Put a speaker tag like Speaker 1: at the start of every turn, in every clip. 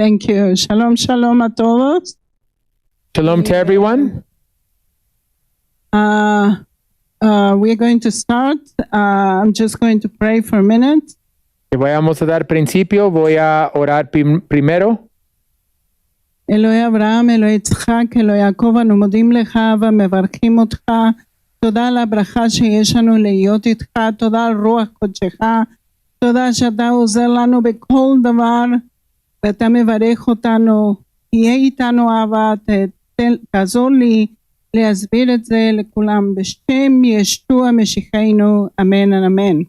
Speaker 1: Thank you. Shalom, shalom a todos.
Speaker 2: Shalom to everyone.
Speaker 1: We're going to start. I'm just going to pray for a minute.
Speaker 2: Y vamos a dar principio. Voy a orar primero.
Speaker 1: אלוהי אברהם, אלוהי יצחק, אלוהי יעקב, אנו מודים לך ומברכים אותך. תודה על הברכה שיש לנו להיות איתך. תודה על רוח קודשך. תודה שאתה עוזר לנו בכל דבר, ואתה מברך אותנו. תהיה איתנו אהבה, תעזור לי להסביר את זה לכולם. בשם ישוע משיחנו, אמן אמן.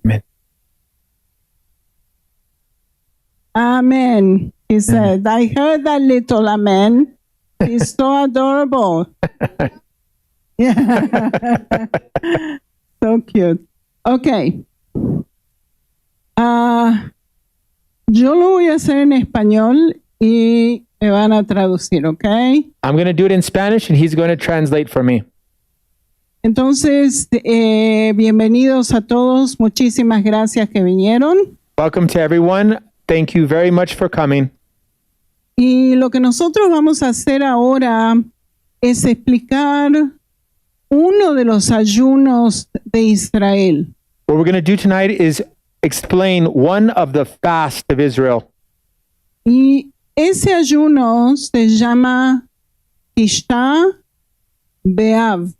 Speaker 2: Amen.
Speaker 1: Amen. He said, I heard that little amen. He's so adorable. Yeah. So cute. Okay. Yo lo voy a hacer en español y me van a traducir, ¿ok?
Speaker 2: I'm going to do it in Spanish and he's going to translate for me.
Speaker 1: Entonces, bienvenidos a todos. Muchísimas gracias que vinieron.
Speaker 2: Welcome to everyone. Thank you very much for coming.
Speaker 1: Y lo que nosotros vamos a hacer ahora es explicar uno de los ayunos de Israel.
Speaker 2: What we're going to do tonight is explain one of the fasts of Israel.
Speaker 1: Y ese ayuno se llama Tisha B'Av.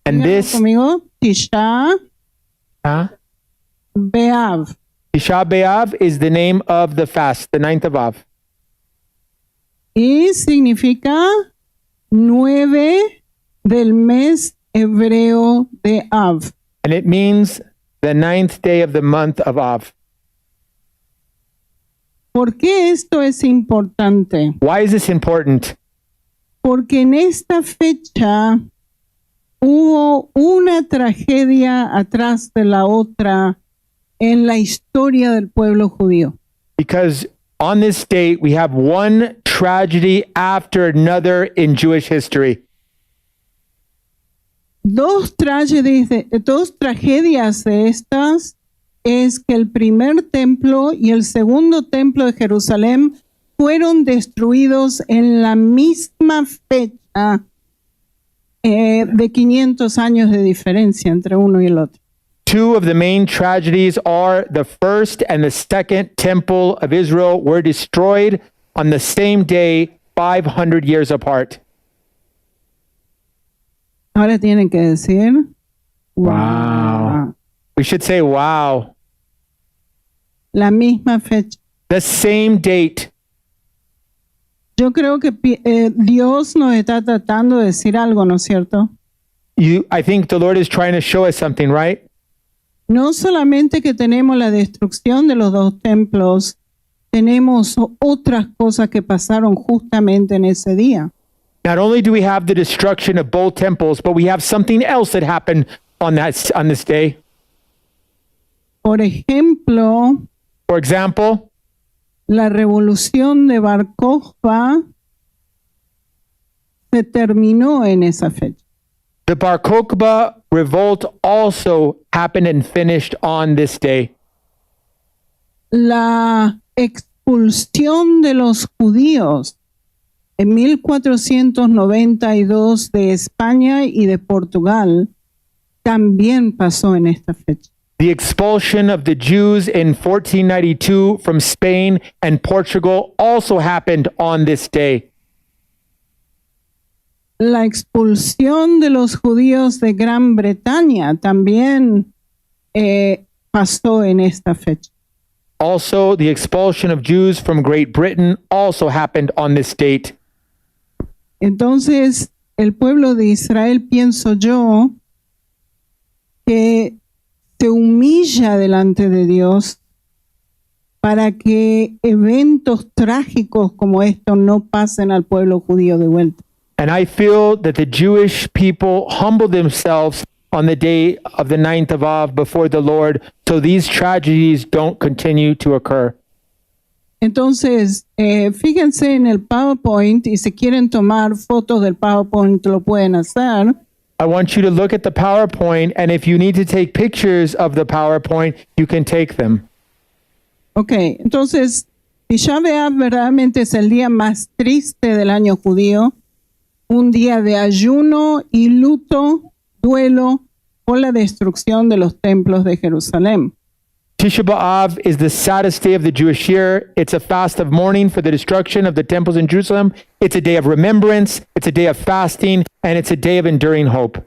Speaker 2: And
Speaker 1: Díganlo
Speaker 2: this
Speaker 1: conmigo, Tisha B'Av.
Speaker 2: Tisha B'Av is the name of the fast, the 9th of Av.
Speaker 1: Y significa 9 del mes hebreo de Av.
Speaker 2: And it means the 9th day of the month of Av.
Speaker 1: ¿Por qué esto es importante?
Speaker 2: Why is this important?
Speaker 1: Porque en esta fecha hubo una tragedia atrás de la otra en la historia del pueblo judío.
Speaker 2: Because on this date, we have one tragedy after another in Jewish history.
Speaker 1: Dos tragedias de estas es que el primer templo y el segundo templo de Jerusalén fueron destruidos en la misma fecha de 500 años de diferencia entre uno y el otro.
Speaker 2: Two of the main tragedies are the first and the second temple of Israel were destroyed on the same day, 500 years apart.
Speaker 1: Ahora tienen que decir,
Speaker 2: Wow. We should say, wow.
Speaker 1: la misma fecha.
Speaker 2: The same date.
Speaker 1: Yo creo que Dios nos está tratando de decir algo, ¿no es cierto?
Speaker 2: I think the Lord is trying to show us something, right?
Speaker 1: No solamente que tenemos la destrucción de los dos templos, tenemos otras cosas que pasaron justamente en ese día.
Speaker 2: Not only do we have the destruction of both temples, but we have something else that happened on this day.
Speaker 1: Por ejemplo,
Speaker 2: For example,
Speaker 1: la revolución de Bar Kokhba se terminó en esa fecha.
Speaker 2: the Bar Kokhba revolt also happened and finished on this day.
Speaker 1: La expulsión de los judíos en 1492 de España y de Portugal también pasó en esta fecha.
Speaker 2: The expulsion of the Jews in 1492 from Spain and Portugal also happened on this day.
Speaker 1: La expulsión de los judíos de Gran Bretaña también pasó en esta fecha.
Speaker 2: Also, the expulsion of Jews from Great Britain also happened on this date.
Speaker 1: Entonces, el pueblo de Israel, pienso yo, que se humilla delante de Dios para que eventos trágicos como estos no pasen al pueblo judío de vuelta.
Speaker 2: And I feel that the Jewish people humbled themselves on the day of the 9th of Av before the Lord, so these tragedies don't continue to occur.
Speaker 1: Entonces, fíjense en el PowerPoint y si quieren tomar fotos del PowerPoint lo pueden hacer.
Speaker 2: I want you to look at the PowerPoint, and if you need to take pictures of the PowerPoint, you can take them.
Speaker 1: Ok, entonces Tisha B'Av verdaderamente es el día más triste del año judío, un día de ayuno y luto, duelo por la destrucción de los templos de Jerusalén.
Speaker 2: Tisha B'Av is the saddest day of the Jewish year. It's a fast of mourning for the destruction of the temples in Jerusalem. It's a day of remembrance. It's a day of fasting, and it's a day of enduring hope.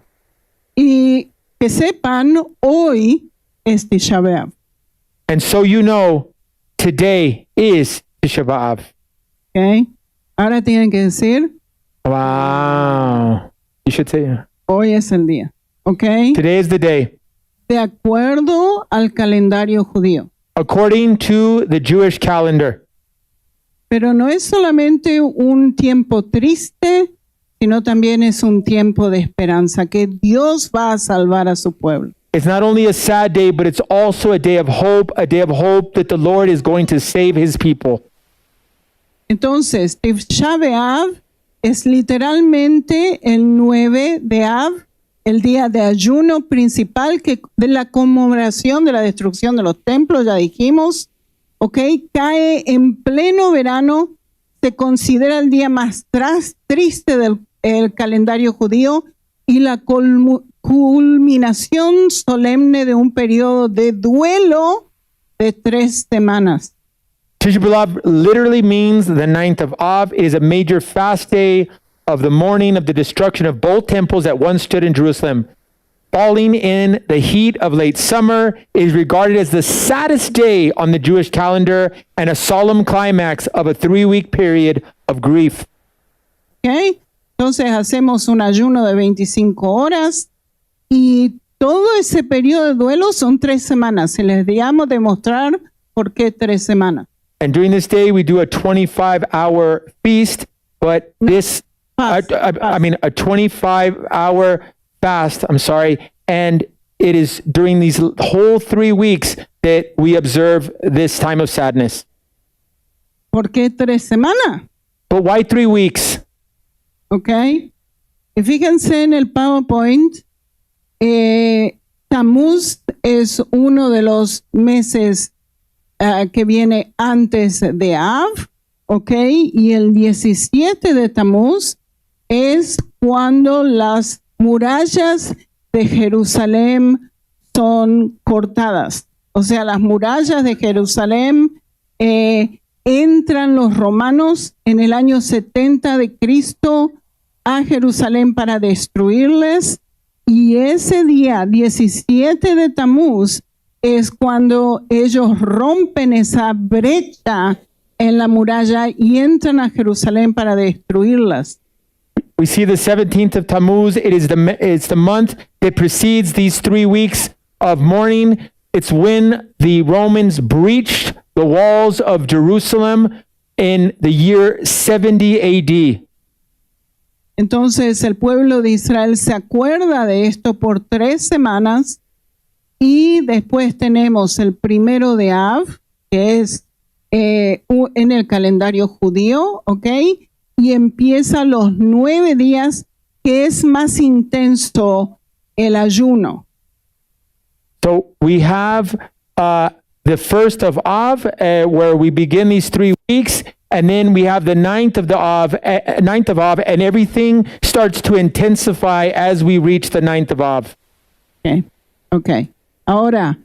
Speaker 1: Y que sepan, hoy es Tisha B'Av.
Speaker 2: And so you know, today is Tisha B'Av.
Speaker 1: ¿Ok? Ahora tienen que decir,
Speaker 2: Wow. You should say,
Speaker 1: hoy es el día. ¿Ok?
Speaker 2: today is the day.
Speaker 1: De acuerdo al calendario judío.
Speaker 2: According to the Jewish calendar.
Speaker 1: Pero no es solamente un tiempo triste, sino también es un tiempo de esperanza, que Dios va a salvar a su pueblo.
Speaker 2: It's not only a sad day, but it's also a day of hope that the Lord is going to save his people.
Speaker 1: Entonces, Tisha B'Av es literalmente el 9 de Av, el día de ayuno principal que de la conmemoración de la destrucción de los templos, ya dijimos, ¿ok? Cae en pleno verano, se considera el día más triste del calendario judío y la culminación solemne de un periodo de duelo de 3 semanas.
Speaker 2: Tisha B'Av literally means the 9th of Av. It is a major fast day of the mourning of the destruction of both temples that once stood in Jerusalem. Falling in the heat of late summer is regarded as the saddest day on the Jewish calendar and a solemn climax of a 3-week period of grief.
Speaker 1: ¿Ok? Entonces hacemos un ayuno de 25 horas y todo ese periodo de duelo son 3 semanas. Se les digamos demostrar por qué 3 semanas.
Speaker 2: And during this day, we do a 25-hour feast, but this,
Speaker 1: Fast.
Speaker 2: I mean, a 25-hour fast, and it is during these whole 3 weeks that we observe this time of sadness.
Speaker 1: ¿Por qué 3 semanas?
Speaker 2: But why 3 weeks?
Speaker 1: ¿Ok? Y fíjense en el PowerPoint, Tammuz es uno de los meses que viene antes de Av, ¿ok? Y el 17 de Tammuz es cuando las murallas de Jerusalén son cortadas. O sea, las murallas de Jerusalén entran los romanos en el año 70 de Cristo a Jerusalén para destruirles, y ese día 17 de Tammuz es cuando ellos rompen esa brecha en la muralla y entran a Jerusalén para destruirlas.
Speaker 2: We see the 17th of Tammuz. It's the month that precedes these 3 weeks of mourning. It's when the Romans breached the walls of Jerusalem in the year 70 AD.
Speaker 1: Entonces el pueblo de Israel se acuerda de esto por 3 semanas y después tenemos el 1 de Av, que es en el calendario judío, ¿ok? Y empieza los 9 días, que es más intenso el ayuno.
Speaker 2: So we have the 1st of Av, where we begin these 3 weeks, and then we have the 9th of Av, and everything starts to intensify as we reach the 9th of Av.
Speaker 1: Ok. Ahora,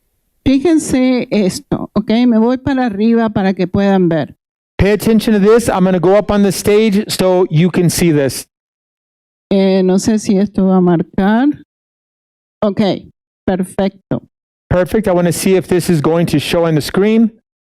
Speaker 1: fíjense esto, ¿ok? Me voy para arriba para que puedan ver.
Speaker 2: Pay attention to this. I'm going to go up on the stage so you can see this.
Speaker 1: No sé si esto va a marcar. Ok, perfecto.
Speaker 2: Perfect. I want to see if this is going to show on the screen.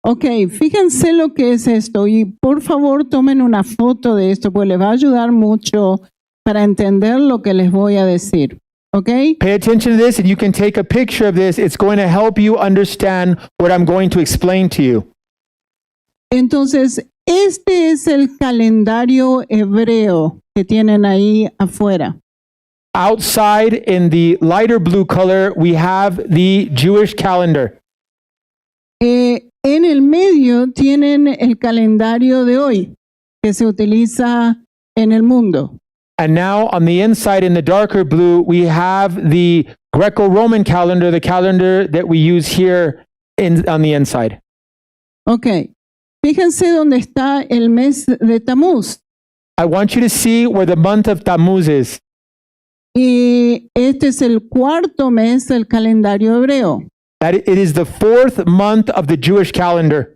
Speaker 1: Ok, fíjense lo que es esto y por favor tomen una foto de esto, pues les va a ayudar mucho para entender lo que les voy a decir. Ok,
Speaker 2: Pay attention to this, and you can take a picture of this. It's going to help you understand what I'm going to explain to you.
Speaker 1: entonces este es el calendario hebreo que tienen ahí afuera.
Speaker 2: Outside in the lighter blue color, we have the Jewish calendar.
Speaker 1: En el medio tienen el calendario de hoy que se utiliza en el mundo.
Speaker 2: And now on the inside in the darker blue, we have the Greco-Roman calendar, the calendar that we use here on the inside.
Speaker 1: Ok, fíjense dónde está el mes de Tamuz.
Speaker 2: I want you to see where the month of Tammuz is.
Speaker 1: Y este es el cuarto mes del calendario hebreo.
Speaker 2: That it is the fourth month of the Jewish calendar.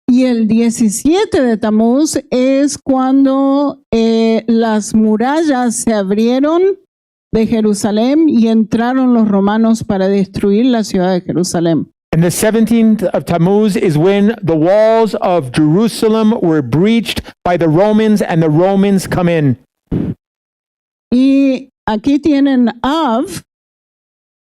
Speaker 1: Y el 17 de Tamuz es cuando las murallas se abrieron de Jerusalén y entraron los romanos para destruir la ciudad de Jerusalén.
Speaker 2: And the 17th of Tammuz is when the walls of Jerusalem were breached by the Romans and the Romans come in.
Speaker 1: Y aquí tienen Av,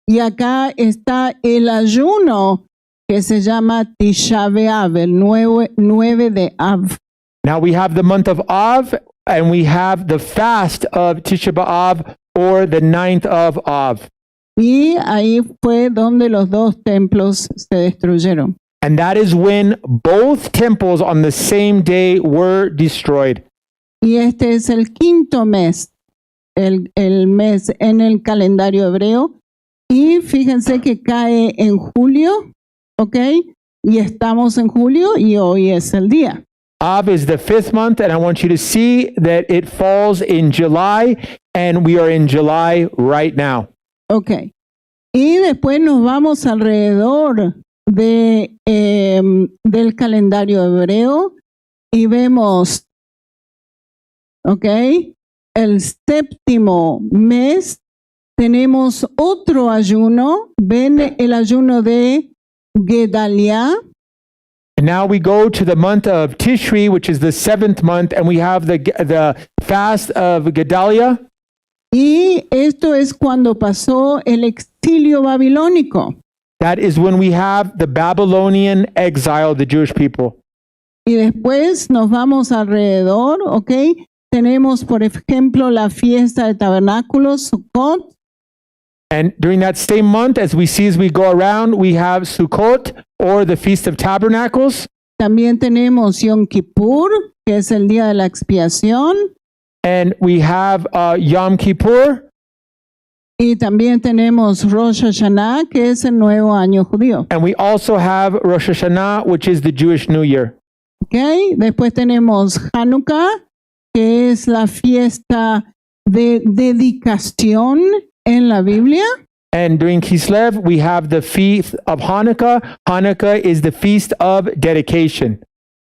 Speaker 1: y acá está el ayuno que se llama Tisha B'Av, el 9 de Av.
Speaker 2: Now we have the month of Av and we have the fast of Tisha B'Av or the 9th of Av.
Speaker 1: Y ahí fue donde los dos templos se destruyeron.
Speaker 2: And that is when both temples on the same day were destroyed.
Speaker 1: Y este es el quinto mes, el mes en el calendario hebreo. Y fíjense que cae en julio, ¿ok? Y estamos en julio y hoy es el día.
Speaker 2: Av is the 5th month, and I want you to see that it falls in July, and we are in July right now.
Speaker 1: Ok. Y después nos vamos alrededor del calendario hebreo y vemos, ok, el séptimo mes tenemos otro ayuno. Ven el ayuno de Gedalia.
Speaker 2: And now we go to the month of Tishri, which is the 7th month, and we have the fast of Gedaliah.
Speaker 1: Y esto es cuando pasó el exilio babilónico.
Speaker 2: That is when we have the Babylonian exile of the Jewish people.
Speaker 1: Y después nos vamos alrededor, ¿ok? Tenemos, por ejemplo, la fiesta de tabernáculos, Sukkot.
Speaker 2: And during that same month, as we see as we go around, we have Sukkot, or the Feast of Tabernacles.
Speaker 1: También tenemos Yom Kippur, que es el día de la expiación.
Speaker 2: And we have Yom Kippur.
Speaker 1: Y también tenemos Rosh Hashanah, que es el nuevo año judío.
Speaker 2: And we also have Rosh Hashanah, which is the Jewish New Year.
Speaker 1: ¿Ok? Después tenemos Hanukkah, que es la fiesta de dedicación en la Biblia.
Speaker 2: And during Kislev, we have the Feast of Hanukkah. Hanukkah is the Feast of Dedication.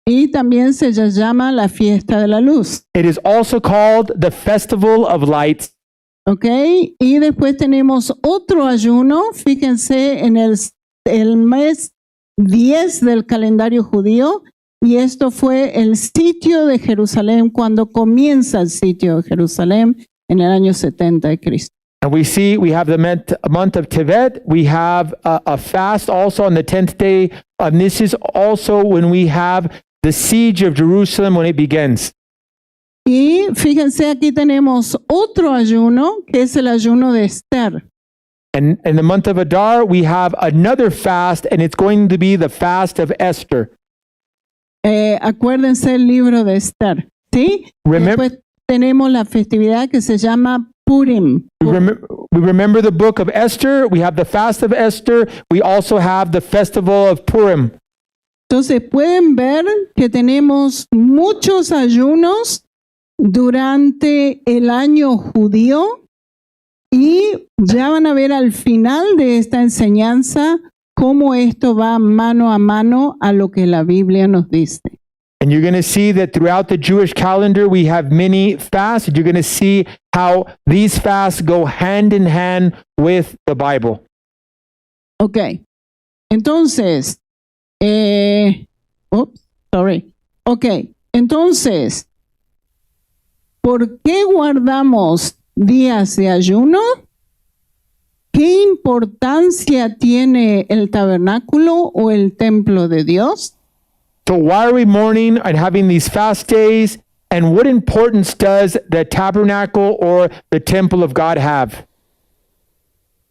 Speaker 1: Y también se llama la fiesta de la luz.
Speaker 2: It is also called the Festival of Lights.
Speaker 1: ¿Ok? Y después tenemos otro ayuno. Fíjense en el mes 10 del calendario judío. Y esto fue el sitio de Jerusalén, cuando comienza el sitio de Jerusalén en el año 70 de Cristo.
Speaker 2: And we see we have the month of Tevet. We have a fast also on the 10th day. And this is also when we have the siege of Jerusalem when it begins.
Speaker 1: Y fíjense, aquí tenemos otro ayuno, que es el ayuno de Esther.
Speaker 2: And in the month of Adar, we have another fast, and it's going to be the fast of Esther.
Speaker 1: Acuérdense el libro de Esther, ¿sí? Después tenemos la festividad que se llama Purim.
Speaker 2: We remember the book of Esther. We have the fast of Esther. We also have the festival of Purim.
Speaker 1: Entonces pueden ver que tenemos muchos ayunos durante el año judío, y ya van a ver al final de esta enseñanza cómo esto va mano a mano a lo que la Biblia nos dice.
Speaker 2: And you're going to see that throughout the Jewish calendar, we have many fasts. You're going to see how these fasts go hand in hand with the Bible.
Speaker 1: Ok. Entonces, entonces, ¿por qué guardamos días de ayuno? ¿Qué importancia tiene el tabernáculo o el templo de Dios?
Speaker 2: So why are we mourning and having these fast days? And what importance does the tabernacle or the temple of God have?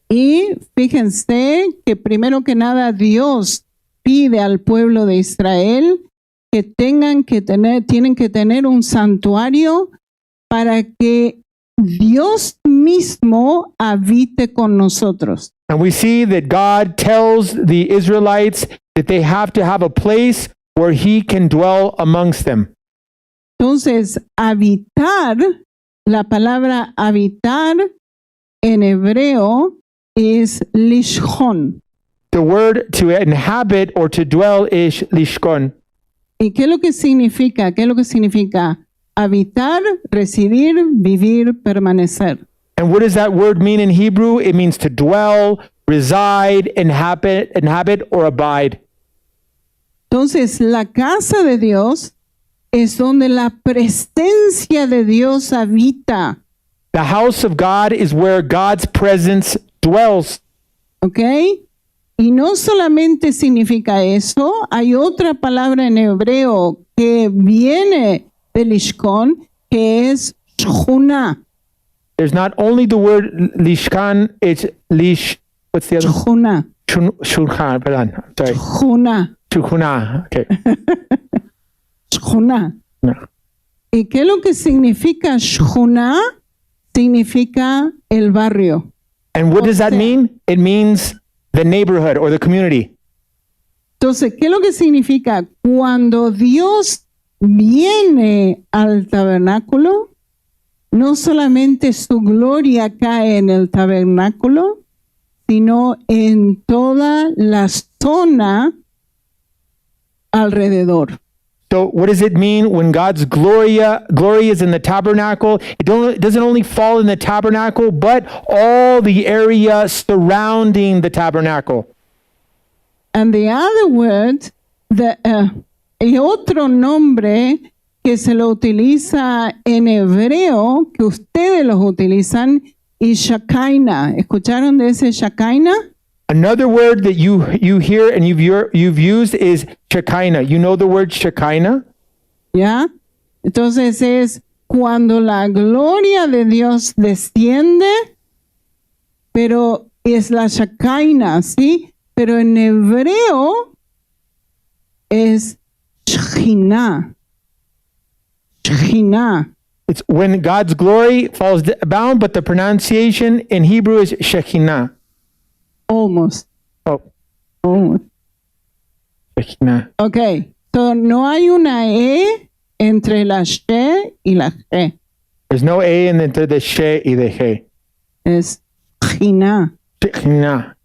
Speaker 1: Y fíjense que primero que nada Dios pide al pueblo de Israel que tienen que tener un santuario para que Dios mismo habite con nosotros.
Speaker 2: And we see that God tells the Israelites that they have to have a place where he can dwell amongst them.
Speaker 1: Entonces, habitar, la palabra habitar en hebreo es lishon.
Speaker 2: The word to inhabit or to dwell is lishkon.
Speaker 1: ¿Y qué es lo que significa? ¿Qué es lo que significa? Habitar, residir, vivir, permanecer.
Speaker 2: And what does that word mean in Hebrew? It means to dwell, reside, inhabit, or abide.
Speaker 1: Entonces, la casa de Dios es donde la presencia de Dios habita.
Speaker 2: The house of God is where God's presence dwells.
Speaker 1: ¿Ok? Y no solamente significa eso, hay otra palabra en hebreo que viene del Lishkon, que es shchuna.
Speaker 2: There's not only the word lishkan, it's what's the other?
Speaker 1: Shchuna.
Speaker 2: Shulchan, pardon. Sorry.
Speaker 1: Shchuna.
Speaker 2: Shulchana. Okay.
Speaker 1: Shchuna.
Speaker 2: No.
Speaker 1: ¿Y qué es lo que significa shchuna? Significa el barrio.
Speaker 2: And what does that mean? It means the neighborhood or the community.
Speaker 1: Entonces, ¿qué es lo que significa? Cuando Dios viene al tabernáculo, no solamente su gloria cae en el tabernáculo, sino en toda la zona alrededor.
Speaker 2: So what does it mean when God's glory is in the tabernacle? It doesn't only fall in the tabernacle, but all the area surrounding the tabernacle.
Speaker 1: And the other word, el otro nombre que se lo utiliza en hebreo, que ustedes los utilizan, y Shekinah. ¿Escucharon de ese Shekinah?
Speaker 2: Another word that you hear and you've used is Shekinah. You know the word Shekinah?
Speaker 1: ¿Ya? Entonces es cuando la gloria de Dios desciende, pero es la Shekinah, ¿sí? Pero en hebreo es Shekhinah. Shekhinah.
Speaker 2: It's when God's glory falls down, but the pronunciation in Hebrew is Shekinah.
Speaker 1: Almost.
Speaker 2: Oh,
Speaker 1: Almost.
Speaker 2: Shekinah.
Speaker 1: Ok. So no hay una E entre la She y la G.
Speaker 2: There's no A in entre the She y the He.
Speaker 1: Es Shekhinah.
Speaker 2: Shekinah.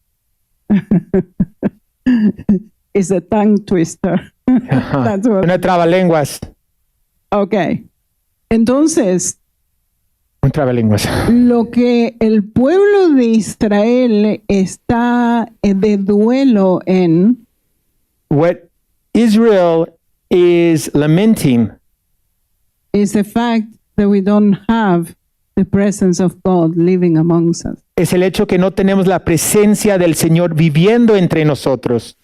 Speaker 1: It's a tongue twister. That's what.
Speaker 2: Una trabalenguas.
Speaker 1: Ok. Entonces,
Speaker 2: Un trabalenguas.
Speaker 1: lo que el pueblo de Israel está de duelo en
Speaker 2: What Israel is lamenting
Speaker 1: is the fact that we don't have the presence of God living amongst us.
Speaker 2: es el hecho que no tenemos la presencia del Señor viviendo entre nosotros.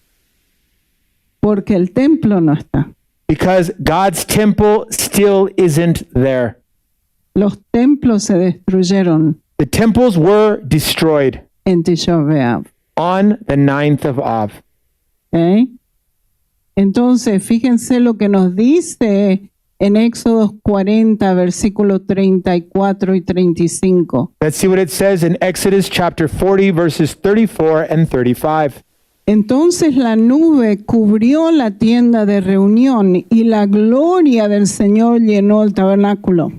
Speaker 1: Porque el templo no está.
Speaker 2: Because God's temple still isn't there.
Speaker 1: Los templos se destruyeron
Speaker 2: The temples were destroyed
Speaker 1: en Tisha B'Av.
Speaker 2: on the 9th of Av.
Speaker 1: ¿Ok? Entonces, fíjense lo que nos dice en Éxodo 40, versículos 34 y 35.
Speaker 2: Let's see what it says in Exodus chapter 40, verses 34 and 35.
Speaker 1: Entonces la nube cubrió la tienda de reunión y la gloria del Señor llenó el tabernáculo.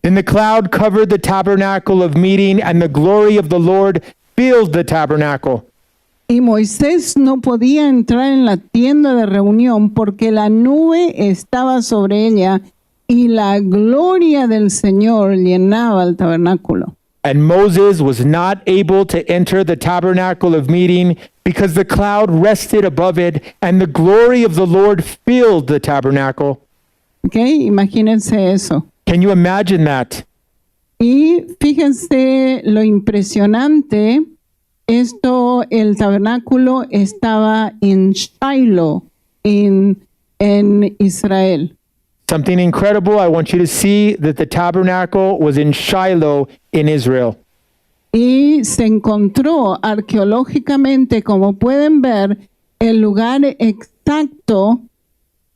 Speaker 2: Then the cloud covered the tabernacle of meeting, and the glory of the Lord filled the tabernacle.
Speaker 1: Y Moisés no podía entrar en la tienda de reunión porque la nube estaba sobre ella y la gloria del Señor llenaba el tabernáculo.
Speaker 2: And Moses was not able to enter the tabernacle of meeting because the cloud rested above it, and the glory of the Lord filled the tabernacle.
Speaker 1: ¿Ok? Imagínense eso.
Speaker 2: Can you imagine that?
Speaker 1: Y fíjense lo impresionante. Esto, el tabernáculo estaba en Shiloh, en Israel.
Speaker 2: Something incredible. I want you to see that the tabernacle was in Shiloh in Israel.
Speaker 1: Y se encontró arqueológicamente, como pueden ver, el lugar exacto,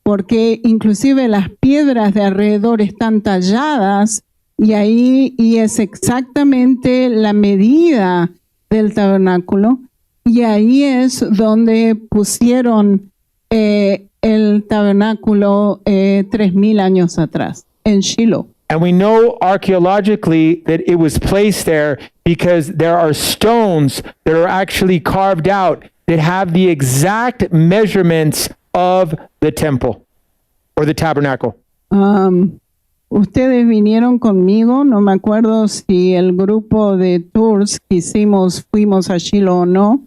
Speaker 1: porque inclusive las piedras de alrededor están talladas y es exactamente la medida del tabernáculo, y ahí es donde pusieron el tabernáculo 3000 años atrás, en Shiloh.
Speaker 2: And we know archaeologically that it was placed there because there are stones that are actually carved out that have the exact measurements of the temple or the tabernacle.
Speaker 1: Ustedes vinieron conmigo, no me acuerdo si el grupo de tours que hicimos fuimos a Shiloh o no,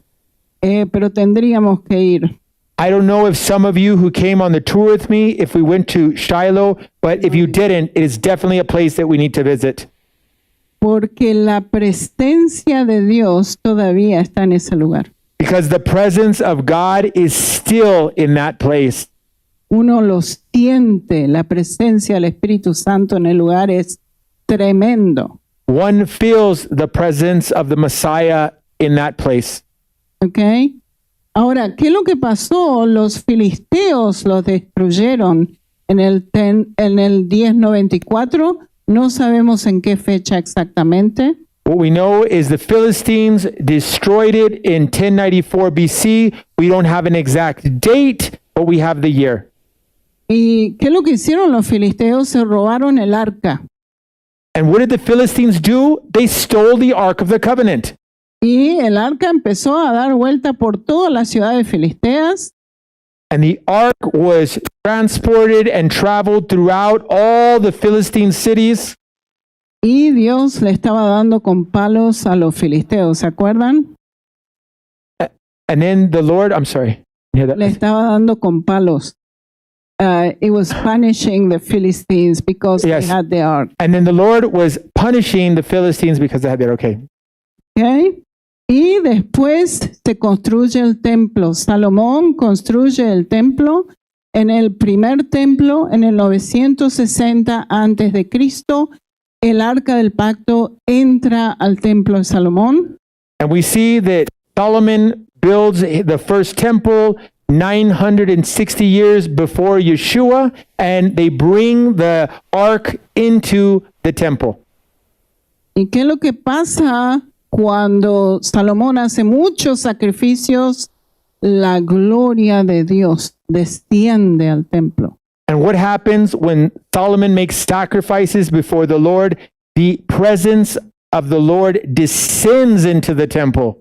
Speaker 1: pero tendríamos que ir.
Speaker 2: I don't know if some of you who came on the tour with me, if we went to Shiloh, but if you didn't, it is definitely a place that we need to visit.
Speaker 1: Porque la presencia de Dios todavía está en ese lugar.
Speaker 2: Because the presence of God is still in that place.
Speaker 1: Uno lo siente, la presencia del Espíritu Santo en el lugar es tremendo.
Speaker 2: One feels the presence of the Messiah in that place.
Speaker 1: ¿Ok? Ahora, ¿qué es lo que pasó? Los filisteos los destruyeron en el 1094. No sabemos en qué fecha exactamente.
Speaker 2: What we know is the Philistines destroyed it in 1094 BC. We don't have an exact date, but we have the year.
Speaker 1: ¿Y qué es lo que hicieron los filisteos? Se robaron el arca.
Speaker 2: And what did the Philistines do? They stole the Ark of the Covenant.
Speaker 1: Y el arca empezó a dar vuelta por toda la ciudad de Filisteas.
Speaker 2: And the ark was transported and traveled throughout all the Philistine cities.
Speaker 1: Y Dios le estaba dando con palos a los filisteos, ¿se acuerdan?
Speaker 2: And then the Lord, I'm sorry. You hear that?
Speaker 1: Le estaba dando con palos. It was punishing the Philistines because
Speaker 2: Yes.
Speaker 1: they had the ark.
Speaker 2: And then the Lord was punishing the Philistines because they had their, okay.
Speaker 1: ¿Okay? Y después se construye el templo. Salomón construye el templo. En el primer templo, en el 960 antes de Cristo, el arca del pacto entra al templo de Salomón.
Speaker 2: And we see that Solomon builds the first temple 960 years before Yeshua, and they bring the ark into the temple.
Speaker 1: ¿Y qué es lo que pasa cuando Salomón hace muchos sacrificios? La gloria de Dios desciende al templo.
Speaker 2: And what happens when Solomon makes sacrifices before the Lord? The presence of the Lord descends into the temple.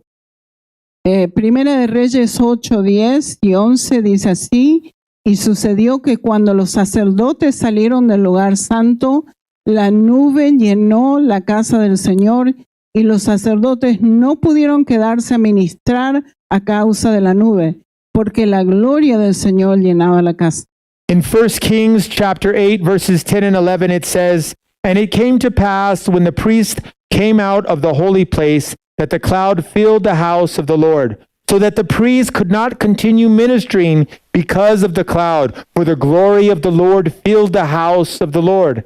Speaker 1: Primera de Reyes 8, 10 y 11 dice así: y sucedió que cuando los sacerdotes salieron del lugar santo, la nube llenó la casa del Señor y los sacerdotes no pudieron quedarse a ministrar a causa de la nube, porque la gloria del Señor llenaba la casa.
Speaker 2: In 1 Kings chapter 8, verses 10 and 11, it says, "And it came to pass when the priest came out of the holy place that the cloud filled the house of the Lord, so that the priest could not continue ministering because of the cloud, for the glory of the Lord filled the house of the Lord."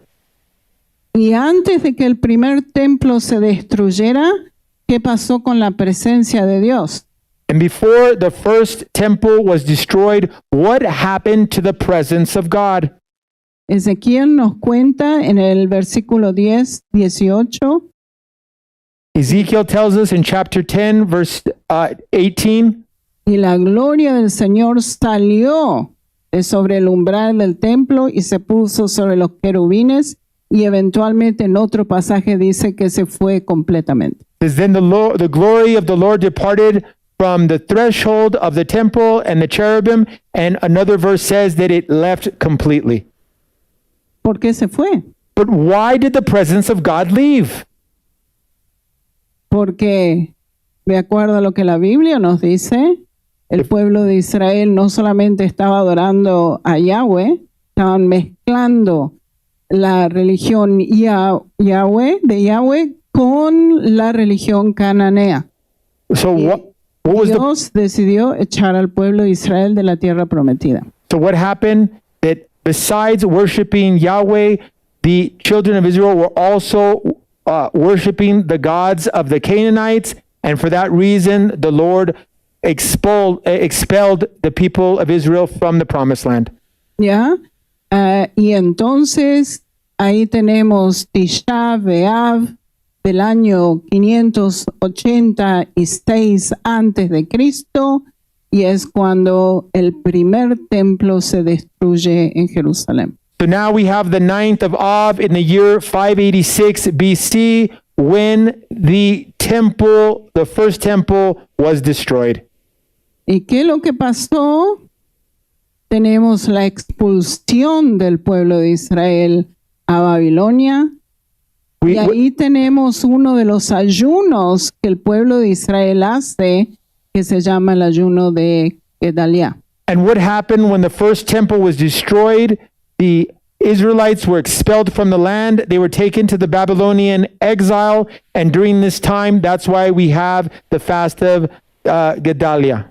Speaker 1: Y antes de que el primer templo se destruyera, ¿qué pasó con la presencia de Dios?
Speaker 2: And before the first temple was destroyed, what happened to the presence of God?
Speaker 1: Ezequiel nos cuenta en el versículo 10, 18,
Speaker 2: Ezekiel tells us in chapter 10, verse 18,
Speaker 1: y la gloria del Señor salió de sobre el umbral del templo y se puso sobre los querubines, y eventualmente en otro pasaje dice que se fue completamente.
Speaker 2: says, "Then the glory of the Lord departed from the threshold of the temple and the cherubim," and another verse says that it left completely.
Speaker 1: ¿Por qué se fue?
Speaker 2: But why did the presence of God leave?
Speaker 1: Porque, de acuerdo a lo que la Biblia nos dice, el pueblo de Israel no solamente estaba adorando a Yahweh, estaban mezclando la religión de Yahweh con la religión cananea.
Speaker 2: So what was the
Speaker 1: Dios decidió echar al pueblo de Israel de la tierra prometida.
Speaker 2: So what happened? That besides worshiping Yahweh, the children of Israel were also worshiping the gods of the Canaanites, and for that reason, the Lord expelled the people of Israel from the promised land.
Speaker 1: ¿Ya? Y entonces ahí tenemos Tisha B'Av del año 586 antes de Cristo, y es cuando el primer templo se destruye en Jerusalén.
Speaker 2: So now we have the 9th of Av in the year 586 BC when the temple, the first temple, was destroyed.
Speaker 1: ¿Y qué es lo que pasó? Tenemos la expulsión del pueblo de Israel a Babilonia. Y ahí tenemos uno de los ayunos que el pueblo de Israel hace, que se llama el ayuno de Gedalia.
Speaker 2: And what happened when the first temple was destroyed? The Israelites were expelled from the land. They were taken to the Babylonian exile. And during this time, that's why we have the fast of Gedalia.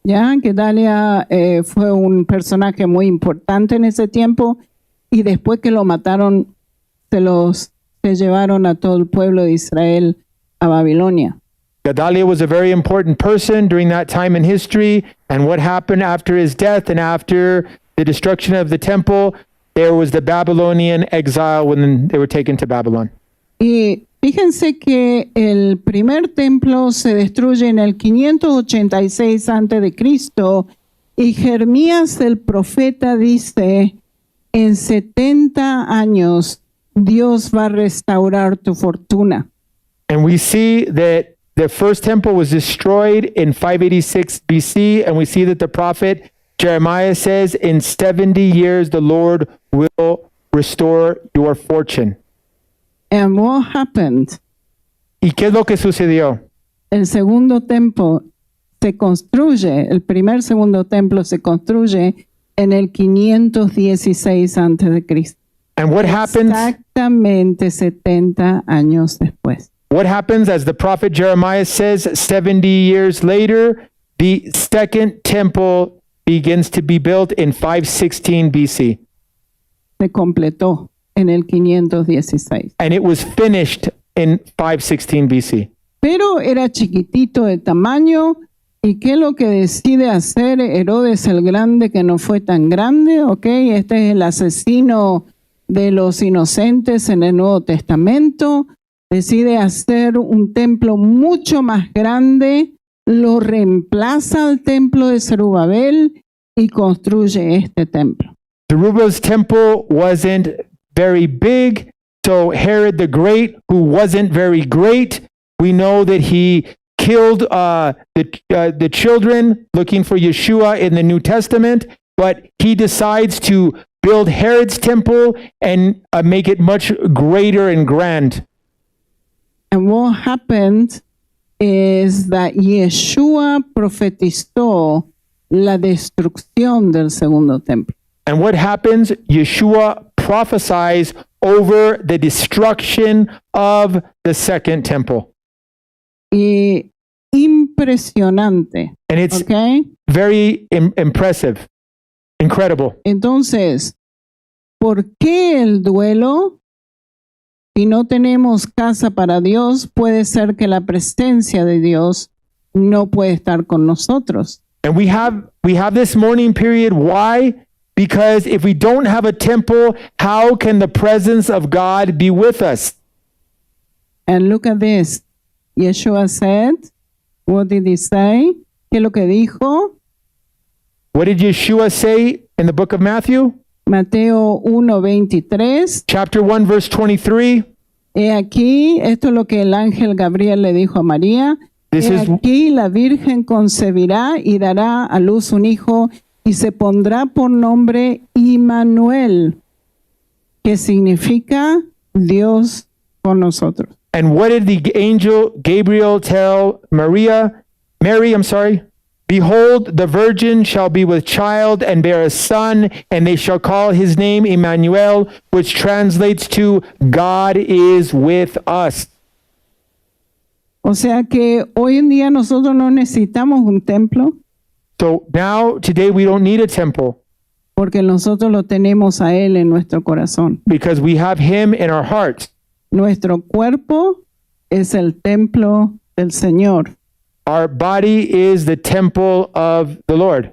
Speaker 1: Ya, Gedalia fue un personaje muy importante en ese tiempo y después que lo mataron, se llevaron a todo el pueblo de Israel a Babilonia.
Speaker 2: Gedalia was a very important person during that time in history. And what happened after his death and after the destruction of the temple, there was the Babylonian exile when they were taken to Babylon.
Speaker 1: Y fíjense que el primer templo se destruye en el 586 a.C. y Jeremías el profeta dice, en 70 años Dios va a restaurar tu fortuna.
Speaker 2: And we see that the first temple was destroyed in 586 BC, and we see that the prophet Jeremiah says, in 70 years the Lord will restore your fortune.
Speaker 1: And what happened?
Speaker 2: ¿Y qué es lo que sucedió?
Speaker 1: El segundo templo se construye, el segundo templo se construye en el 516 a.C.
Speaker 2: And what happens?
Speaker 1: Exactamente 70 años después.
Speaker 2: What happens, as the prophet Jeremiah says, 70 years later, the second temple begins to be built in 516 BC.
Speaker 1: Se completó en el 516.
Speaker 2: And it was finished in 516 BC.
Speaker 1: Pero era chiquitito de tamaño. ¿Y qué es lo que decide hacer Herodes el Grande, que no fue tan grande? ¿Ok? Este es el asesino de los inocentes en el Nuevo Testamento. Decide hacer un templo mucho más grande, lo reemplaza al templo de Zerubabel y construye este templo.
Speaker 2: Zerubbabel's temple wasn't very big, so Herod the Great, who wasn't very great, we know that he killed the children looking for Yeshua in the New Testament, but he decides to build Herod's temple and make it much greater and grand.
Speaker 1: And what happened is that Yeshua profetizó la destrucción del segundo templo.
Speaker 2: And what happens? Yeshua prophesies over the destruction of the second temple.
Speaker 1: Y impresionante.
Speaker 2: And it's
Speaker 1: ¿Ok?
Speaker 2: very impressive, incredible.
Speaker 1: Entonces, ¿por qué el duelo? Si no tenemos casa para Dios, puede ser que la presencia de Dios no puede estar con nosotros.
Speaker 2: And we have this mourning period. Why? Because if we don't have a temple, how can the presence of God be with us?
Speaker 1: And look at this. Yeshua said, what did he say? ¿Qué es lo que dijo?
Speaker 2: What did Yeshua say in the book of Matthew?
Speaker 1: Mateo 1:23.
Speaker 2: Chapter 1, verse 23.
Speaker 1: He aquí, esto es lo que el ángel Gabriel le dijo a María.
Speaker 2: This
Speaker 1: He
Speaker 2: is
Speaker 1: aquí la Virgen concebirá y dará a luz un hijo y se pondrá por nombre Immanuel, que significa Dios con nosotros.
Speaker 2: And what did the angel Gabriel tell Mary, Behold, the virgin shall be with child and bear a son, and they shall call his name Emmanuel, which translates to God is with us.
Speaker 1: O sea que hoy en día nosotros no necesitamos un templo
Speaker 2: So now, today, we don't need a temple
Speaker 1: porque nosotros lo tenemos a Él en nuestro corazón.
Speaker 2: because we have him in our hearts.
Speaker 1: Nuestro cuerpo es el templo del Señor.
Speaker 2: Our body is the temple of the Lord.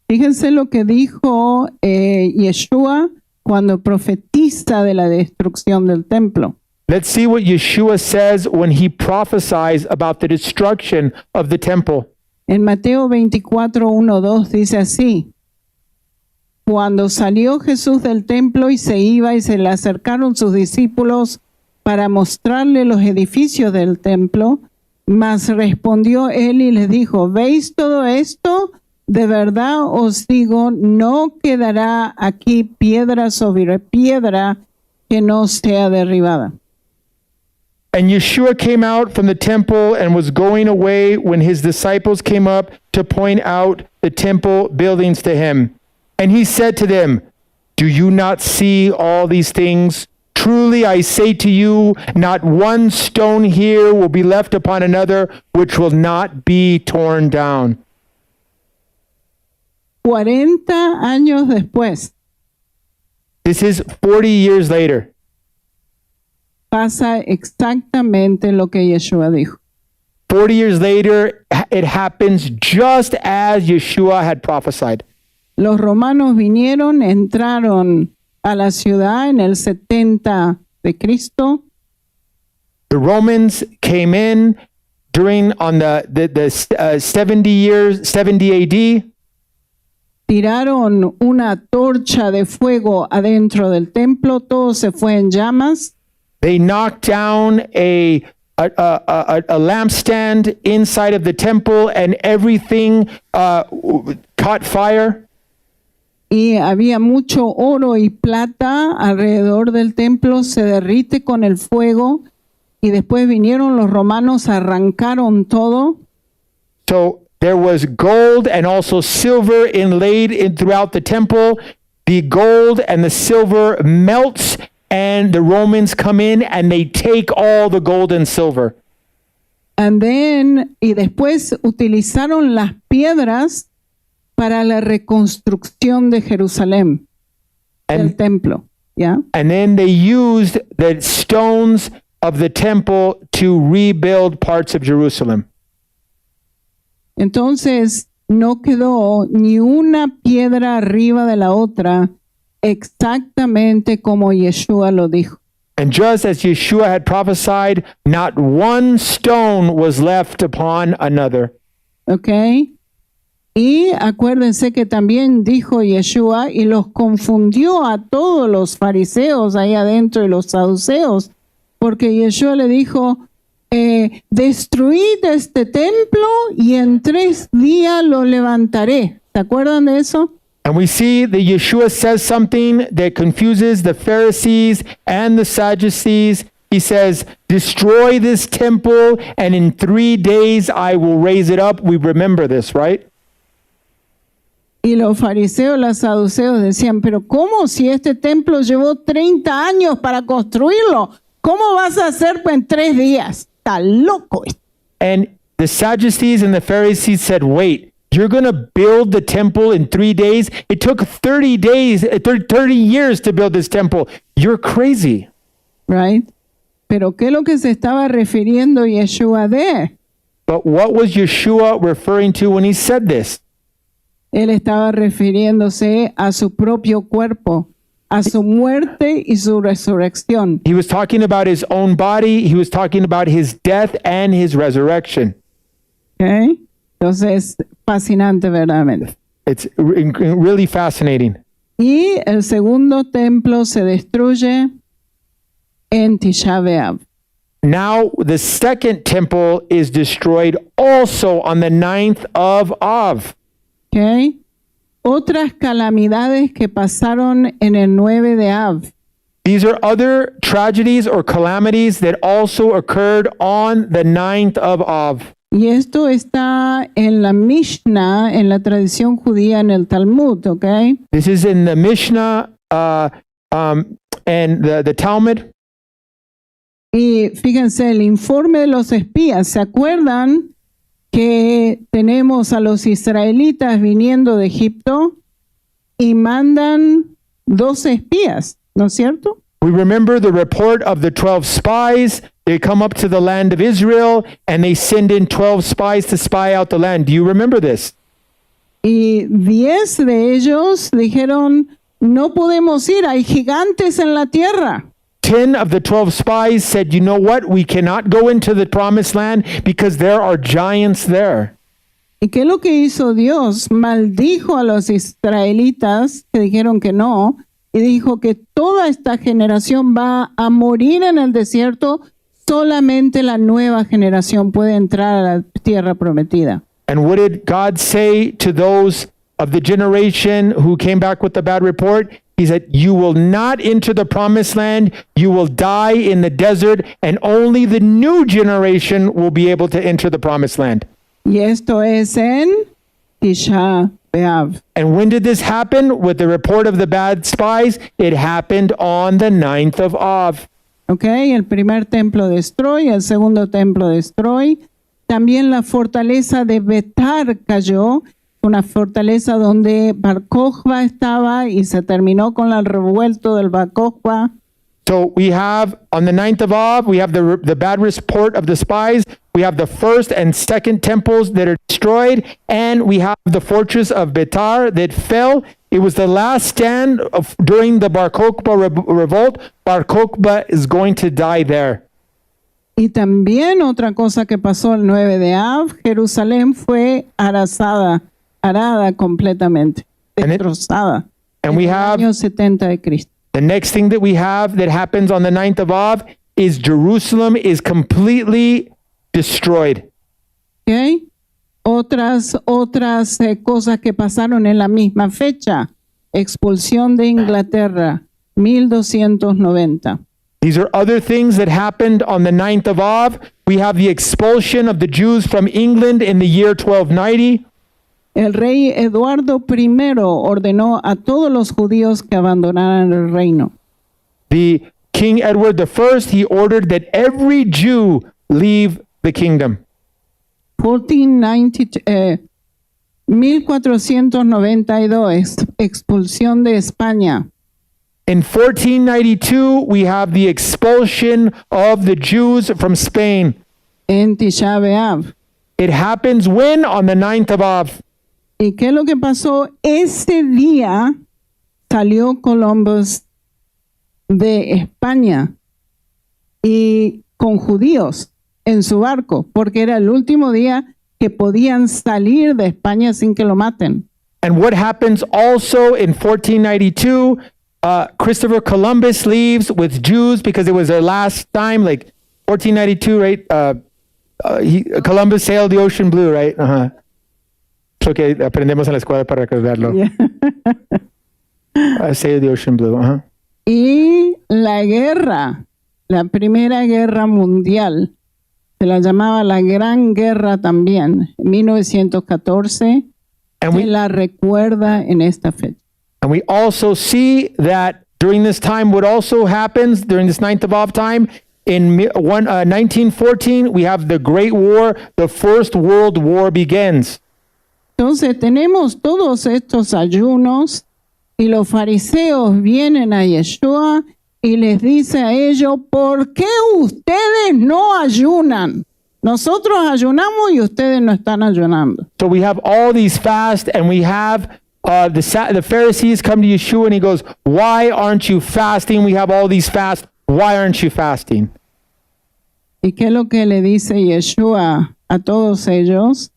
Speaker 1: Fíjense lo que dijo Yeshua cuando profetiza de la destrucción del templo.
Speaker 2: Let's see what Yeshua says when he prophesies about the destruction of the temple.
Speaker 1: En Mateo 24, 1, 2 dice así: Cuando salió Jesús del templo y se iba, y se le acercaron sus discípulos para mostrarle los edificios del templo, mas respondió él y les dijo: ¿Veis todo esto? De verdad os digo, no quedará aquí piedra sobre piedra que no sea derribada.
Speaker 2: And Yeshua came out from the temple and was going away when his disciples came up to point out the temple buildings to him. And he said to them, Do you not see all these things? Truly I say to you, not one stone here will be left upon another, which will not be torn down.
Speaker 1: 40 años después
Speaker 2: This is 40 years later.
Speaker 1: pasa exactamente lo que Yeshua dijo.
Speaker 2: 40 years later, it happens just as Yeshua had prophesied.
Speaker 1: Los romanos vinieron, entraron a la ciudad en el 70 de Cristo.
Speaker 2: The Romans came in on the 70 AD.
Speaker 1: Tiraron una torcha de fuego adentro del templo, todo se fue en llamas.
Speaker 2: They knocked down a lampstand inside of the temple, and everything caught fire.
Speaker 1: Y había mucho oro y plata alrededor del templo, se derrite con el fuego. Y después vinieron los romanos, arrancaron todo.
Speaker 2: So there was gold and also silver inlaid throughout the temple. The gold and the silver melts, and the Romans come in and they take all the gold and silver.
Speaker 1: Y después utilizaron las piedras para la reconstrucción de Jerusalén, del templo. ¿Ya?
Speaker 2: And then they used the stones of the temple to rebuild parts of Jerusalem.
Speaker 1: Entonces no quedó ni una piedra arriba de la otra, exactamente como Yeshua lo dijo.
Speaker 2: And just as Yeshua had prophesied, not one stone was left upon another.
Speaker 1: ¿Ok? Y acuérdense que también dijo Yeshua y los confundió a todos los fariseos ahí adentro y los saduceos, porque Yeshua le dijo: destruid este templo y en 3 días lo levantaré. ¿Se acuerdan de eso?
Speaker 2: And we see that Yeshua says something that confuses the Pharisees and the Sadducees. He says, destroy this temple and in 3 days I will raise it up. We remember this, right?
Speaker 1: Y los fariseos, los saduceos decían: pero ¿cómo si este templo llevó 30 años para construirlo? ¿Cómo vas a hacer en 3 días? Está loco.
Speaker 2: And the Sadducees and the Pharisees said, wait, you're going to build the temple in 3 days? It took 30 years to build this temple. You're crazy.
Speaker 1: Right? Pero ¿qué es lo que se estaba refiriendo Yeshua de?
Speaker 2: But what was Yeshua referring to when he said this?
Speaker 1: Él estaba refiriéndose a su propio cuerpo, a su muerte y su resurrección.
Speaker 2: He was talking about his own body. He was talking about his death and his resurrection.
Speaker 1: ¿Okay? Entonces, fascinante verdaderamente.
Speaker 2: It's really fascinating.
Speaker 1: Y el segundo templo se destruye en Tisha B'Av.
Speaker 2: Now the second temple is destroyed also on the 9th of Av.
Speaker 1: ¿Okay? Otras calamidades que pasaron en el 9 de Av.
Speaker 2: These are other tragedies or calamities that also occurred on the 9th of Av.
Speaker 1: Y esto está en la Mishnah, en la tradición judía, en el Talmud, ¿ok?
Speaker 2: This is in the Mishnah and the Talmud.
Speaker 1: Y fíjense, el informe de los espías, ¿se acuerdan que tenemos a los israelitas viniendo de Egipto y mandan 12 espías, ¿no es cierto?
Speaker 2: We remember the report of the 12 spies. They come up to the land of Israel and they send in 12 spies to spy out the land. Do you remember this?
Speaker 1: Y 10 de ellos dijeron: no podemos ir, hay gigantes en la tierra.
Speaker 2: 10 of the 12 spies said, you know what? We cannot go into the promised land because there are giants there.
Speaker 1: ¿Y qué es lo que hizo Dios? Maldijo a los israelitas que dijeron que no, y dijo que toda esta generación va a morir en el desierto, solamente la nueva generación puede entrar a la tierra prometida.
Speaker 2: And what did God say to those of the generation who came back with the bad report? He said, you will not enter the promised land. You will die in the desert, and only the new generation will be able to enter the promised land.
Speaker 1: Y esto es en Tisha B'Av.
Speaker 2: And when did this happen? With the report of the bad spies, it happened on the 9th of Av.
Speaker 1: ¿Ok? El primer templo destroy, el segundo templo destroy. También la fortaleza de Betar cayó, una fortaleza donde Bar Kokhba estaba y se terminó con el revuelto del Bar Kokhba.
Speaker 2: So we have, on the 9th of Av, we have the bad report of the spies. We have the first and second temples that are destroyed. And we have the fortress of Betar that fell. It was the last stand during the Bar Kokhba revolt. Bar Kokhba is going to die there.
Speaker 1: Y también otra cosa que pasó el 9 de Av, Jerusalén fue arrasada completamente, destrozada.
Speaker 2: And we
Speaker 1: en el
Speaker 2: have
Speaker 1: año 70 de Cristo.
Speaker 2: the next thing that we have that happens on the 9th of Av is Jerusalem is completely destroyed.
Speaker 1: ¿Ok? Otras cosas que pasaron en la misma fecha. Expulsión de Inglaterra, 1290.
Speaker 2: These are other things that happened on the 9th of Av. We have the expulsion of the Jews from England in the year 1290.
Speaker 1: El rey Eduardo I ordenó a todos los judíos que abandonaran el reino.
Speaker 2: The King Edward I, he ordered that every Jew leave the kingdom.
Speaker 1: 1492, expulsión de España.
Speaker 2: In 1492, we have the expulsion of the Jews from Spain.
Speaker 1: En Tisha B'Av.
Speaker 2: It happens when? On the 9th of Av.
Speaker 1: ¿Y qué es lo que pasó? Ese día salió Columbus de España y con judíos en su barco, porque era el último día que podían salir de España sin que lo maten.
Speaker 2: And what happens also in 1492? Christopher Columbus leaves with Jews because it was their last time, like 1492, right? Columbus sailed the ocean blue, right? Uh-huh. Es lo que aprendemos en la escuela para recordarlo.
Speaker 1: Yeah.
Speaker 2: Sailed the ocean blue. Uh-huh.
Speaker 1: Y la guerra, la Primera Guerra Mundial, se la llamaba la Gran Guerra también, 1914,
Speaker 2: And
Speaker 1: se
Speaker 2: we
Speaker 1: la recuerda en esta fecha.
Speaker 2: And we also see that during this time, what also happens during this 9th of Av time, in 1914, we have the Great War, the First World War begins.
Speaker 1: Entonces tenemos todos estos ayunos y los fariseos vienen a Yeshua y les dice a ellos, ¿por qué ustedes no ayunan? Nosotros ayunamos y ustedes no están ayunando.
Speaker 2: So we have all these fasts, and we have the Pharisees come to Yeshua and he goes, why aren't you fasting? We have all these fasts. Why aren't you fasting?
Speaker 1: ¿Y qué es lo que le dice Yeshua a todos ellos?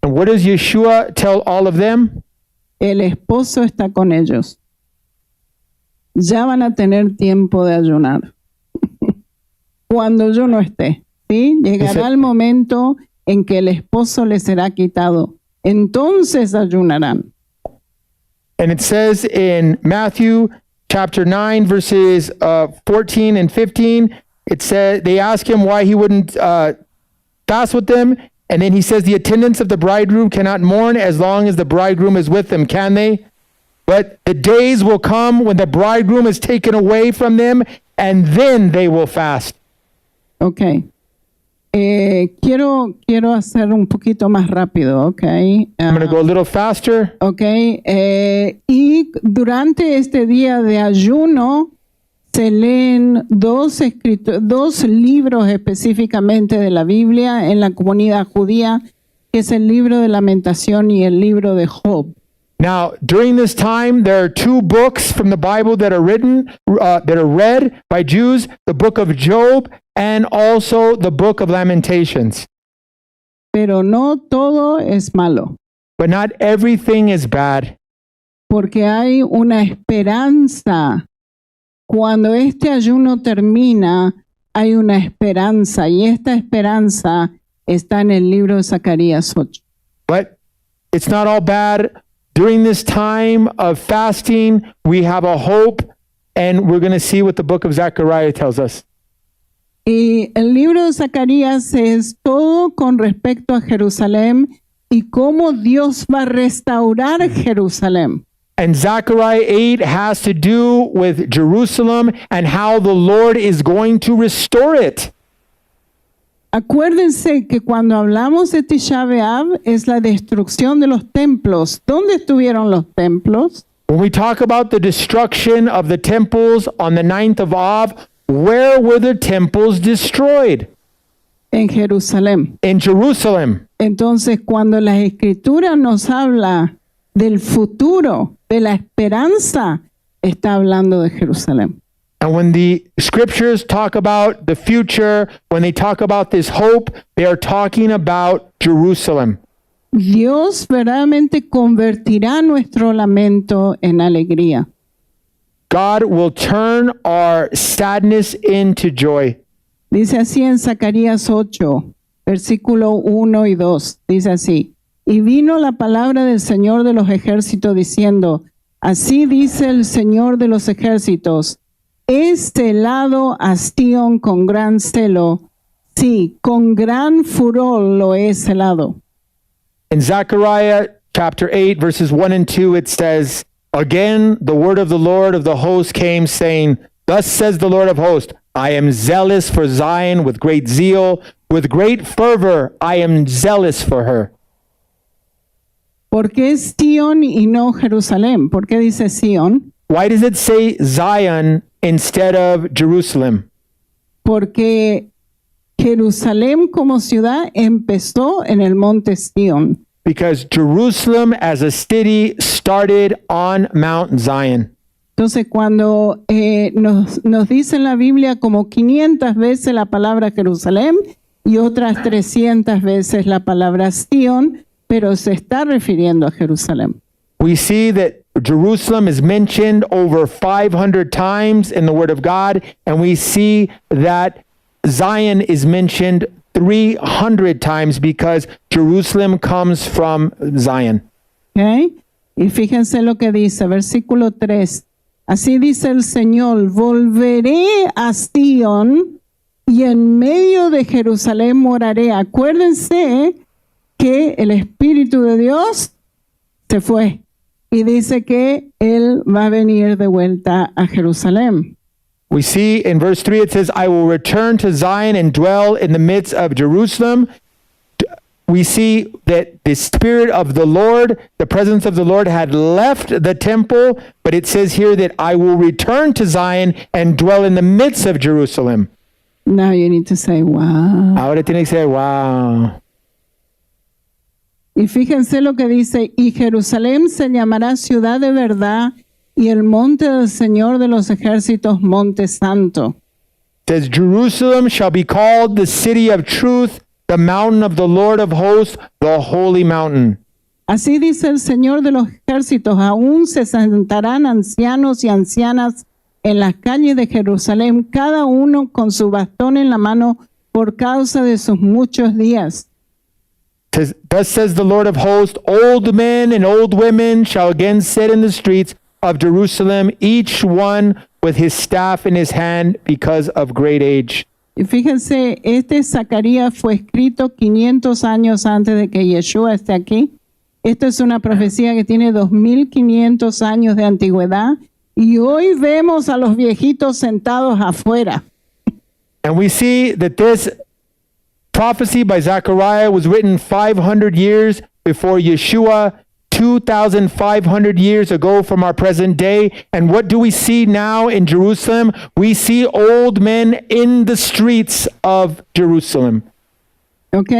Speaker 2: And what does Yeshua tell all of them?
Speaker 1: El esposo está con ellos. Ya van a tener tiempo de ayunar. Cuando yo no esté, ¿sí? Llegará el momento en que el esposo les será quitado. Entonces ayunarán.
Speaker 2: And it says in Matthew chapter 9, verses 14 and 15, it says, they ask him why he wouldn't fast with them. And then he says, the attendants of the bridegroom cannot mourn as long as the bridegroom is with them, can they? But the days will come when the bridegroom is taken away from them, and then they will fast.
Speaker 1: Okay. Quiero hacer un poquito más rápido, okay.
Speaker 2: I'm going to go a little faster.
Speaker 1: Okay. Y durante este día de ayuno se leen dos libros específicamente de la Biblia en la comunidad judía, que es el libro de Lamentación y el libro de Job.
Speaker 2: Now, during this time, there are two books from the Bible that are written, that are read by Jews, the book of Job and also the book of Lamentations.
Speaker 1: pero no todo es malo,
Speaker 2: But not everything is bad.
Speaker 1: porque hay una esperanza. Cuando este ayuno termina, hay una esperanza, y esta esperanza está en el libro de Zacarías 8.
Speaker 2: But it's not all bad. During this time of fasting, we have a hope, and we're going to see what the book of Zechariah tells us.
Speaker 1: Y el libro de Zacarías es todo con respecto a Jerusalén y cómo Dios va a restaurar Jerusalén.
Speaker 2: And Zechariah 8 has to do with Jerusalem and how the Lord is going to restore it.
Speaker 1: Acuérdense que cuando hablamos de Tisha B'Av es la destrucción de los templos. ¿Dónde estuvieron los templos?
Speaker 2: When we talk about the destruction of the temples on the 9th of Av, where were the temples destroyed?
Speaker 1: En Jerusalén.
Speaker 2: In Jerusalem.
Speaker 1: Entonces, cuando la Escritura nos habla del futuro, de la esperanza, está hablando de Jerusalén.
Speaker 2: And when the scriptures talk about the future, when they talk about this hope, they are talking about Jerusalem.
Speaker 1: Dios verdaderamente convertirá nuestro lamento en alegría.
Speaker 2: God will turn our sadness into joy.
Speaker 1: Dice así en Zacarías 8, versículo 1 y 2. Dice así: Y vino la palabra del Señor de los ejércitos diciendo, así dice el Señor de los ejércitos, he celado a Sión con gran celo, sí, con gran furor lo he celado.
Speaker 2: In Zechariah chapter 8, verses 1 and 2, it says, Again, the word of the Lord of the host came, saying, Thus says the Lord of hosts, I am zealous for Zion with great zeal, with great fervor I am zealous for her.
Speaker 1: ¿Por qué es Sión y no Jerusalén? ¿Por qué dice Sión?
Speaker 2: Why does it say Zion instead of Jerusalem?
Speaker 1: Porque Jerusalén como ciudad empezó en el monte Sión.
Speaker 2: Because Jerusalem as a city started on Mount Zion.
Speaker 1: Entonces, cuando nos dice en la Biblia como 500 veces la palabra Jerusalén y otras 300 veces la palabra Sión, pero se está refiriendo a Jerusalén.
Speaker 2: We see that Jerusalem is mentioned over 500 times in the Word of God, and we see that Zion is mentioned 300 times because Jerusalem comes from Zion.
Speaker 1: ¿Okay? Y fíjense lo que dice, versículo 3. Así dice el Señor, volveré a Sión y en medio de Jerusalén moraré. Acuérdense que el Espíritu de Dios se fue y dice que Él va a venir de vuelta a Jerusalén.
Speaker 2: We see in verse 3, it says, I will return to Zion and dwell in the midst of Jerusalem. We see that the Spirit of the Lord, the presence of the Lord had left the temple, but it says here that I will return to Zion and dwell in the midst of Jerusalem.
Speaker 1: Now you need to say, wow.
Speaker 2: Ahora tiene que ser, wow.
Speaker 1: Y fíjense lo que dice, y Jerusalén se llamará ciudad de verdad y el monte del Señor de los ejércitos, monte santo.
Speaker 2: It says, Jerusalem shall be called the city of truth, the mountain of the Lord of hosts, the holy mountain.
Speaker 1: Así dice el Señor de los ejércitos, aún se sentarán ancianos y ancianas en las calles de Jerusalén, cada uno con su bastón en la mano por causa de sus muchos días.
Speaker 2: Thus says the Lord of hosts, old men and old women shall again sit in the streets of Jerusalem, each one with his staff in his hand because of great age.
Speaker 1: Y fíjense, este Zacarías fue escrito 500 años antes de que Yeshua esté aquí. Esto es una profecía que tiene 2500 años de antigüedad y hoy vemos a los viejitos sentados afuera.
Speaker 2: And we see that this prophecy by Zechariah was written 500 years before Yeshua, 2,500 years ago from our present day. And what do we see now in Jerusalem? We see old men in the streets of Jerusalem.
Speaker 1: ¿Ok?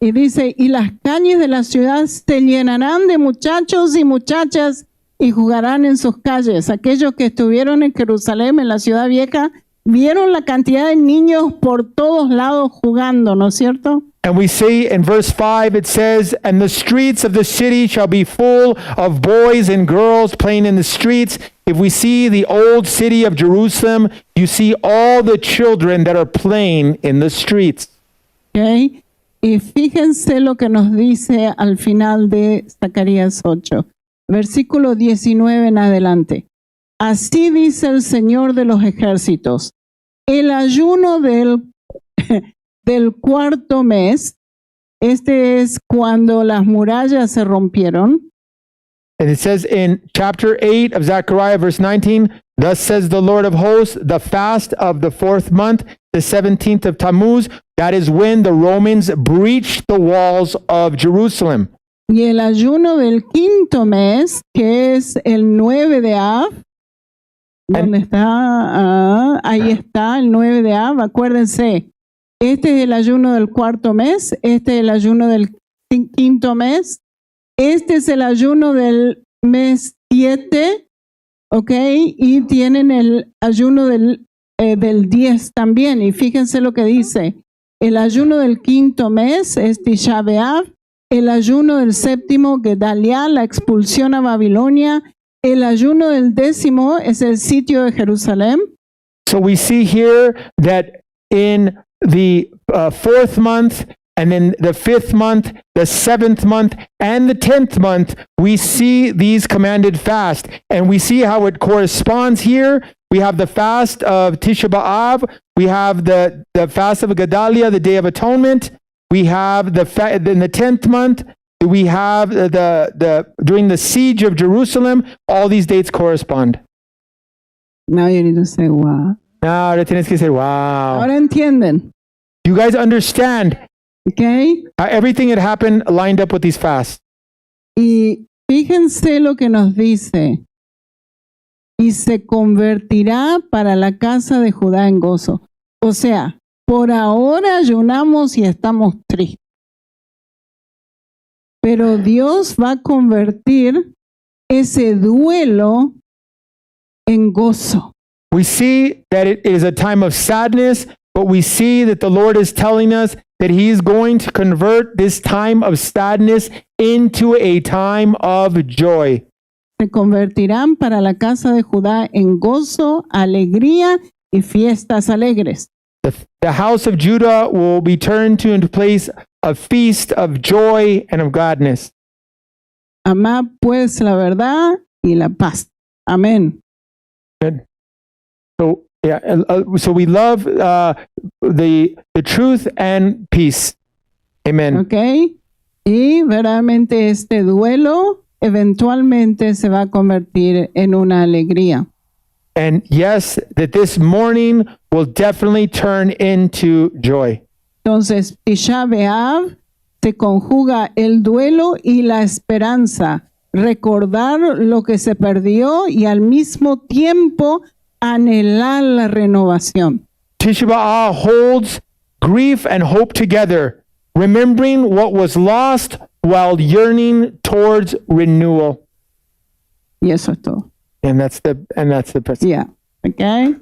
Speaker 1: Y dice, y las calles de la ciudad se llenarán de muchachos y muchachas y jugarán en sus calles. Aquellos que estuvieron en Jerusalén, en la ciudad vieja, vieron la cantidad de niños por todos lados jugando, ¿no es cierto?
Speaker 2: And we see in verse 5, it says, and the streets of the city shall be full of boys and girls playing in the streets. If we see the old city of Jerusalem, you see all the children that are playing in the streets.
Speaker 1: ¿Ok? Y fíjense lo que nos dice al final de Zacarías 8, versículo 19 en adelante. Así dice el Señor de los ejércitos, el ayuno del cuarto mes, este es cuando las murallas se rompieron.
Speaker 2: And it says in chapter 8 of Zechariah, verse 19, thus says the Lord of hosts, the fast of the 4th month, the 17th of Tammuz, that is when the Romans breached the walls of Jerusalem.
Speaker 1: Y el ayuno del quinto mes, que es el 9 de Av, ¿dónde está? Ahí está, el 9 de Av, acuérdense. Este es el ayuno del cuarto mes, este es el ayuno del quinto mes, este es el ayuno del mes 7, ¿ok? Y tienen el ayuno del 10 también. Y fíjense lo que dice. El ayuno del quinto mes es Tisha B'Av, el ayuno del séptimo, Gedalia, la expulsión a Babilonia, el ayuno del 10º es el sitio de Jerusalén.
Speaker 2: So we see here that in the 4th month, and then the 5th month, the 7th month, and the 10th month, we see these commanded fast. And we see how it corresponds here. We have the fast of Tisha B'Av. We have the fast of Gedalia, the Day of Atonement. We have in the 10th month, we have during the siege of Jerusalem. All these dates correspond.
Speaker 1: Now you need to say, wow.
Speaker 2: Now, ahora tienes que decir, wow.
Speaker 1: Ahora entienden.
Speaker 2: You guys understand
Speaker 1: ¿Ok?
Speaker 2: how everything that happened lined up with these fasts.
Speaker 1: Y fíjense lo que nos dice. Y se convertirá para la casa de Judá en gozo. O sea, por ahora ayunamos y estamos tristes. Pero Dios va a convertir ese duelo en gozo.
Speaker 2: We see that it is a time of sadness, but we see that the Lord is telling us that He is going to convert this time of sadness into a time of joy.
Speaker 1: Se convertirán para la casa de Judá en gozo, alegría y fiestas alegres.
Speaker 2: The house of Judah will be turned to into a place of feast, of joy, and of gladness.
Speaker 1: Amad pues la verdad y la paz. Amén.
Speaker 2: Good. So yeah, so we love the truth and peace. Amen.
Speaker 1: ¿Ok? Y verdaderamente este duelo eventualmente se va a convertir en una alegría.
Speaker 2: And yes, that this mourning will definitely turn into joy.
Speaker 1: Entonces, Tisha B'Av se conjuga el duelo y la esperanza, recordar lo que se perdió y al mismo tiempo anhelar la renovación.
Speaker 2: Tisha B'Av holds grief and hope together, remembering what was lost while yearning towards renewal.
Speaker 1: Y eso es todo.
Speaker 2: And that's the
Speaker 1: Yeah. Okay?